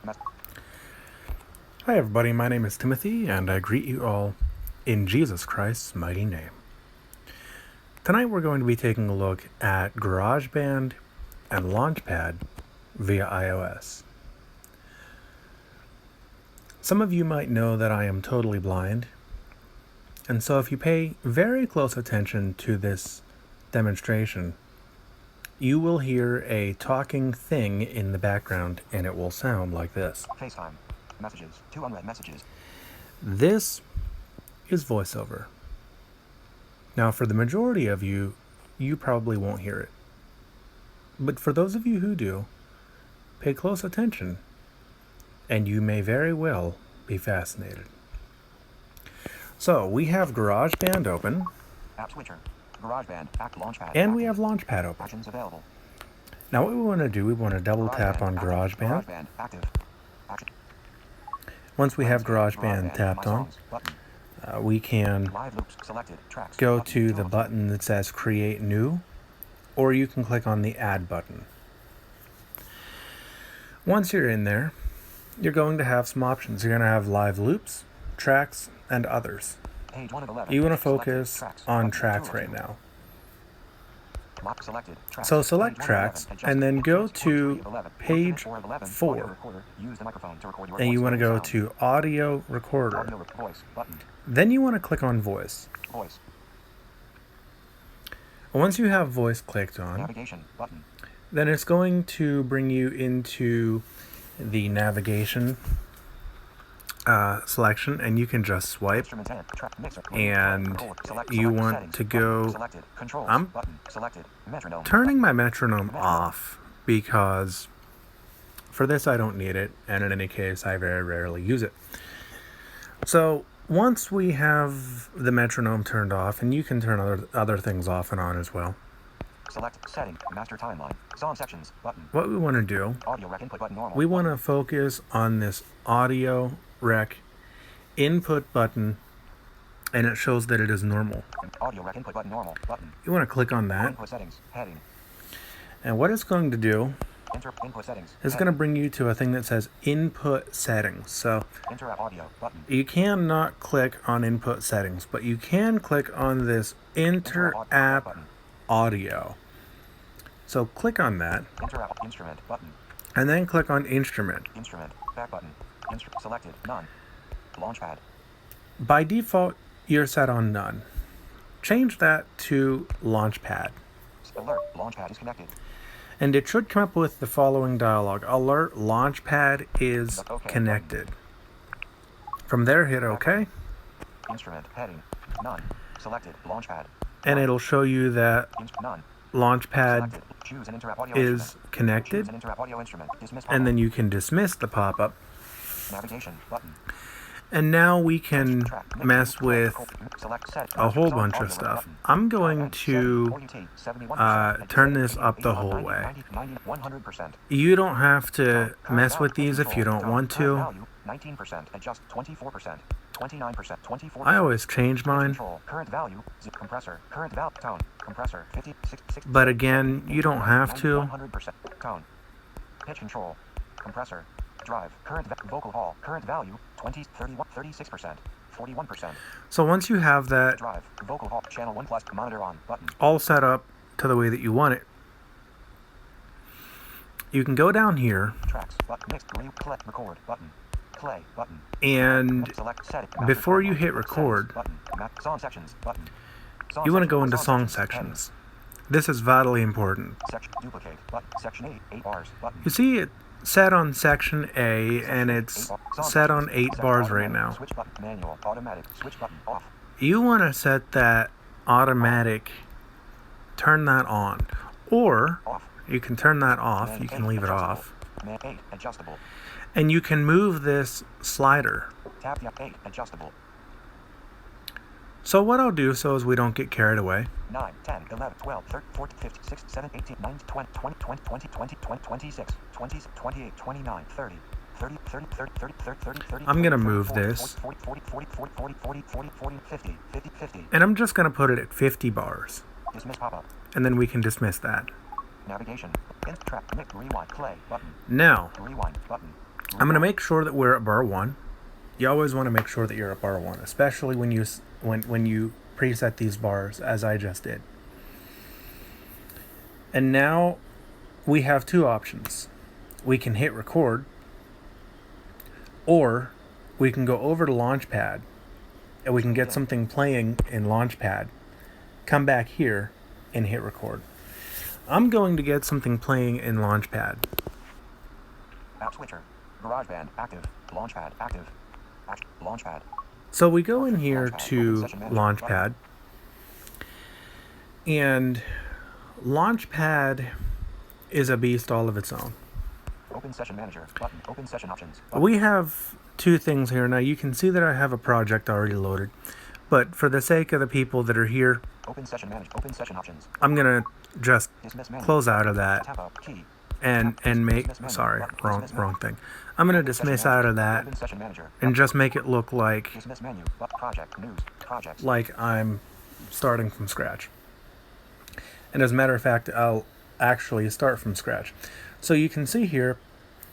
Hi everybody, my name is Timothy, and I greet you all in Jesus Christ's mighty name. Tonight we're going to be taking a look at Garageband and Launchpad via iOS. Some of you might know that I am totally blind, and so if you pay very close attention to this demonstration, you will hear a talking thing in the background, and it will sound like this. FaceTime. Messages. 2 unread messages. This is voiceover. Now, for the majority of you, you probably won't hear it. But for those of you who do, pay close attention, and you may very well be fascinated. So, we have Garageband open. App Switcher. Garageband. App Launchpad. And we have Launchpad open. Actions available. Now, what we want to do, we want to double tap on GarageBand. Garageband. Active. Action. Once we have GarageBand tapped on, we can Live loops selected. Tracks. go Button. to the Tools. button that says Create New, or you can click on the Add button. Once you're in there, you're going to have some options. You're going to have live loops, tracks, and others. Page 1 of 11. You want to Selected. focus Tracks. on Button. tracks 2 of right 2. now. Lock selected. Tracks. So select Page 1 of tracks, 11. and then go Adjust. 3 to of 11. page 4 of 11. 4. Audio recorder. Use the microphone to record your And you voice want to go sound. to Audio Recorder. Audio voice. Button. Then you want to click on Voice. Voice. Once you have Voice clicked on, Navigation. Button. then it's going to bring you into the navigation selection, and you can just swipe. Instruments and track mixer. And Record. Select. you Select want settings. to Button. go. Selected. Controls. I'm Button. Selected. Metronome. turning my metronome off because for this I don't need it, and in any case I very rarely use it. So once we have the metronome turned off, and you can turn other things off and on as well, Select setting, master timeline, song sections, button, what we want to do, audio rec input button normal. we want to focus on this audio rec input button, and it shows that it is normal. Audio rec input button normal, button, You want to click on that, input settings, heading, and what it's going to do enter input settings, is going to bring you to a thing that says input settings. So enter app audio, button, you cannot click on input settings, but you can click on this enter app button, audio. So click on that, enter app instrument, button, and then click on instrument. instrument, back button, selected, none, Launchpad, By default, you're set on none. Change that to Launchpad. alert, Launchpad is connected, And it should come up with the following dialog. Alert, Launchpad is OK connected. From there, hit OK, instrument, heading, none, selected, Launchpad, and it'll show you that none, Launchpad selected, choose an enter app audio is instrument, connected, choose an enter app audio instrument, dismiss and pop-up. then you can dismiss the pop-up. Navigation, button, And now we can track, mess with select set, a whole song, bunch audio of stuff. button. I'm going to 71%, turn this up the whole way. 100%. You don't have to mess with these if you don't want to. 19%, adjust 24%, 29%, 24%. I always change mine, Control, current value, compressor, current value, tone, compressor, 50, 60, but again, you don't have to. 100%, tone, pitch control, compressor, drive, current vocal hall, current value, 20, 31, 36%, 41%, So once you have that drive, vocal hall, channel 1 plus, monitor on, button, all set up to the way that you want it, you can go down here, tracks, button, mix, play, record, button, play, button, and select setting, before you hit record, button, song sections, button, you want to go into song sections. This is vitally important. section, duplicate, button, section 8, 8 bars, button, You see it set on section A, and it's set on 8 bars right now. switch button, manual, automatic, switch button, off, You want to set that automatic, turn that on, or off, you can turn that off, you can leave it off, 8, adjustable, and you can move this slider. tab 8, adjustable, So what I'll do so as we don't get carried away, 9, 10, 11, 12, 13, 14, 15, 16, 17, 18, 19, 20, 20, 20, 20, 20, 20, 26, 20, 28, 29, 30, 30, 30, 30, 30, 30, 30, 30, I'm gonna 40, move 40, this. 40, 40, 40, 40, 40, 40, 40, 40, 50, 50, 50, and I'm just going to put it at 50 bars, dismiss pop-up, and then we can dismiss that. navigation, track, mix, rewind, play, button, Now, rewind, button, I'm going to make sure that we're at bar 1. You always want to make sure that you're at bar 1, especially when you preset these bars, as I just did. And now we have two options. We can hit record, or we can go over to Launchpad, and we can get something playing in Launchpad, come back here, and hit record. I'm going to get something playing in Launchpad. App switcher. Garageband active. Launchpad active. Launchpad. So we go in here to Launchpad, and Launchpad is a beast all of its own. Open session manager button. Open session options. Button. We have two things here. Now you can see that I have a project already loaded, but for the sake of the people that are here, open session manager. Open session options. I'm gonna just close out of that and make wrong thing. I'm gonna dismiss out of that and just make it look like I'm starting from scratch. And as a matter of fact, I'll actually start from scratch. So you can see here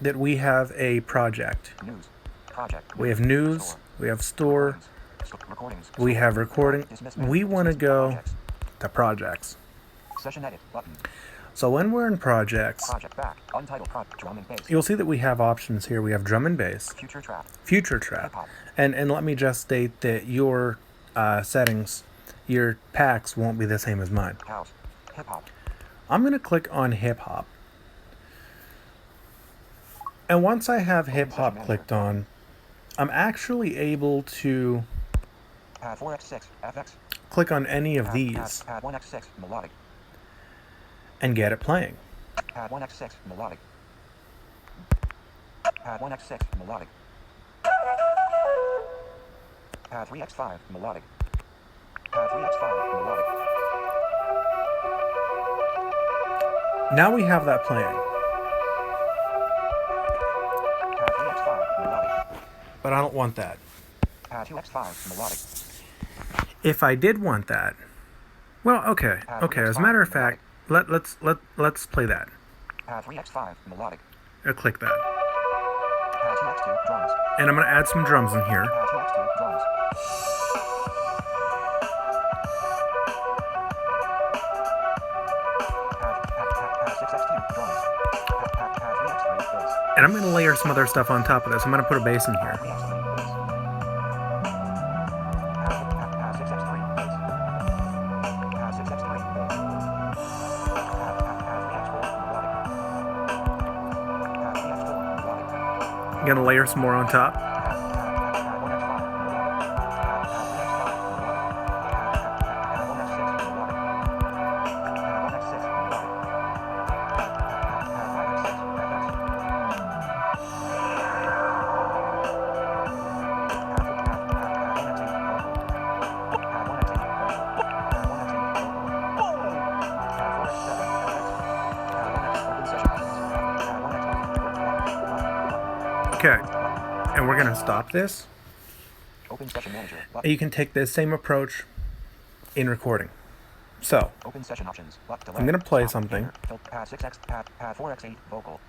that we have a project. We have news, we have store, we have recording. We want to go to projects. Session edit button. So when we're in projects, you'll see that we have options here. We have drum and bass, future trap, and let me just state that your settings, your packs won't be the same as mine. House, hip hop. I'm going to click on hip hop. And once I have hip hop clicked on, I'm actually able to Pad 4x6 FX. Click on any of these Pad 1x6 melodic. And get it playing. Pad 1x6 melodic. Pad 1x6 melodic. Pad 3x5 melodic. Pad 3x5 melodic. Now we have that playing. Pad 3x5 melodic. But I don't want that. Pad 2x5 melodic. If I did want that, well, okay. As a matter of fact, let's play that. Pad 3x5 melodic. I'll click that. Pad 2x2 drums. And I'm gonna add some drums in here. Pad 2x2 drums. Pad 6x2 drums. Pad 3x3 bass. And I'm gonna layer some other stuff on top of this. I'm gonna put a bass in here. I'm gonna layer some more on top. Okay, and we're gonna stop this. Open session manager. You can take this same approach in recording. So, open session options. I'm gonna play something. Pad 6x, pad 4x8 vocal.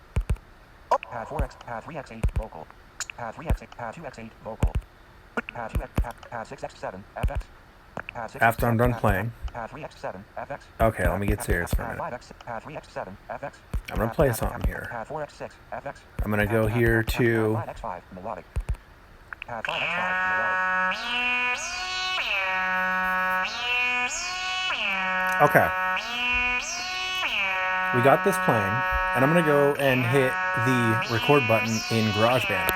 Pad 3x8 vocal. Pad 3x8, pad 2x8 vocal. Pad 6x7 FX. After I'm done playing. Pad 3x7 FX. Okay, let me get serious for a minute. Pad 3x7 FX. I'm gonna play something here. Pad 4x6 FX. I'm gonna go here to Pad 5x5 melodic. Pad 5x5 melodic. Okay. We got this playing, and I'm gonna go and hit the record button in GarageBand.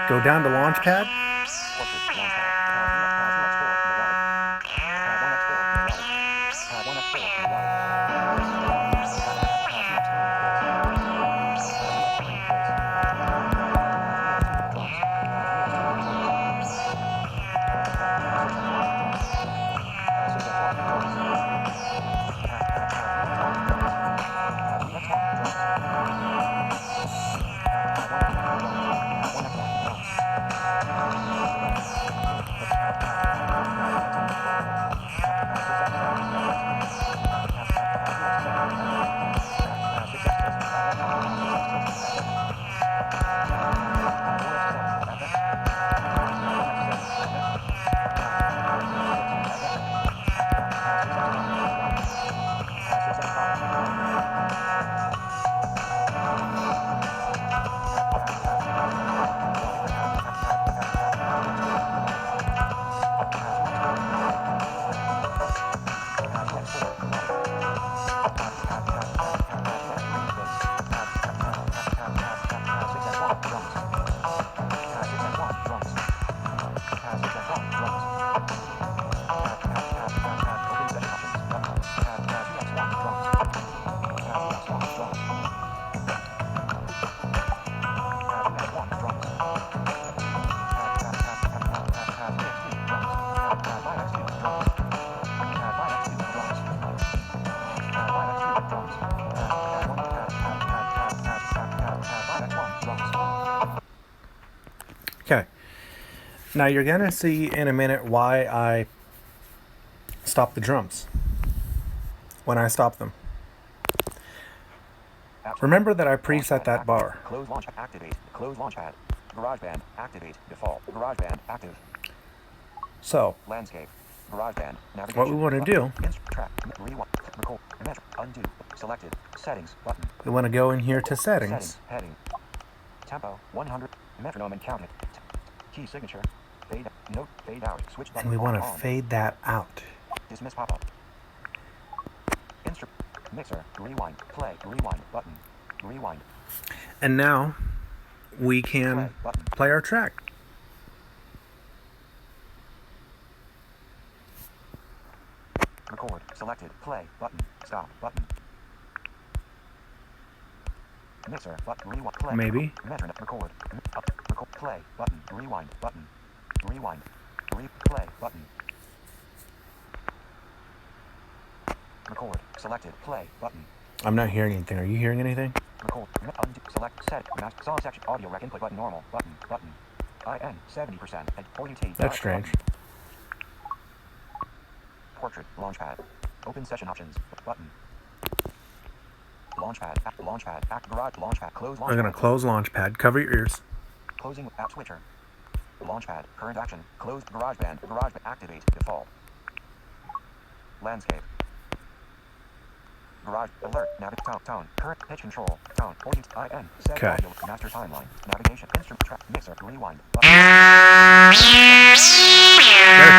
Go down to Launchpad. Now you're going to see in a minute why I stop the drums when I stop them. Remember that I preset that bar. Close launch. Activate. Close Launchpad. Garageband. Activate. Default. Garageband. Active. So, Landscape. Garageband. Navigation. what we want to do, Track. Rewind. Record. Measure. Undo. Selected. Settings. Button. we want to go in here to settings. Heading. Tempo. 100. Metronome and count it. Key signature. Fade. Note. Fade out. Switch button. And we want to on. fade that out. Dismiss pop-up. Instrument. Mixer. Rewind. Play. Rewind. Button. Rewind. And now we can play our track. Record. Selected. Play. Button. Stop. Button. Mixer. Button. Rewind. Play. Maybe. Measure. Record. Record. Play. Button. Rewind. Button. Rewind. Replay. Button. Record. Selected. Play. Button. I'm not hearing anything. Are you hearing anything? Record. Undo. Select. Set. Mask. Song section. Audio rec input button. Normal. Button. Button. IN 70%. And 40T. That's strange. Portrait. Launchpad. Open session options. Button. Launchpad. Launchpad. Garage. Launchpad. Close Launchpad. I'm going to close Launchpad. Cover your ears. Closing with app switcher. Launchpad. Current action. Close GarageBand. GarageBand. Activate. Default. Landscape. Garage. Alert. Tone. Current pitch control. Tone. 40. IN. Set. Okay. Audio. Master timeline. Navigation. Instrument. Track. Mixer. Rewind. Button. There it goes.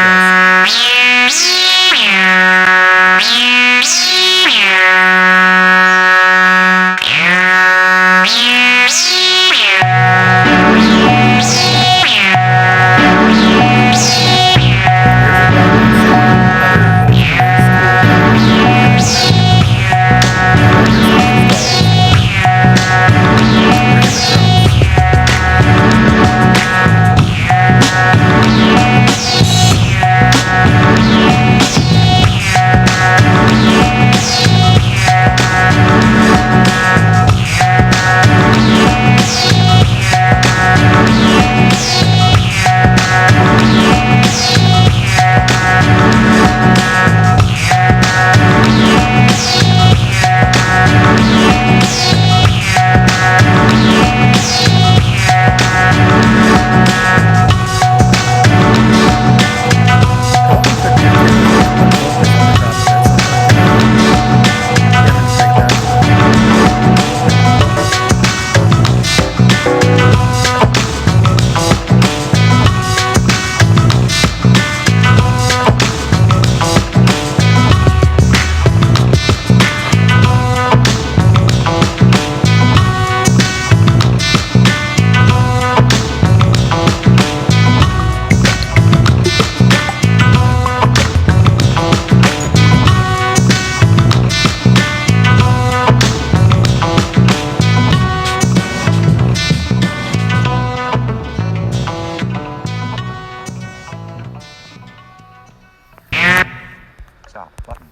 Stop. Button.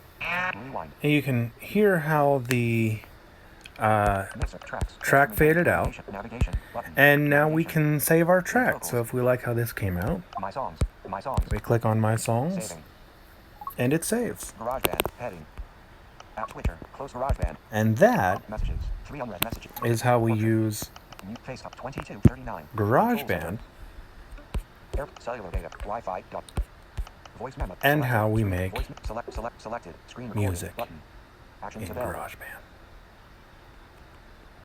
Rewind. And you can hear how the Mixer. Tracks. track faded out. Navigation. Button. And now we can save our track. So if we like how this came out, My songs. My songs. we click on My Songs, Saving. and it saves. GarageBand. Heading. App switcher. Close GarageBand. And that Messages. 3 unread messages. is how we use Mute FaceTime. 2239. GarageBand Air cellular data. Wi-Fi. Voice memo. and Selected. how we make Voice selected. Screen recording. music Button. Actions in available. GarageBand.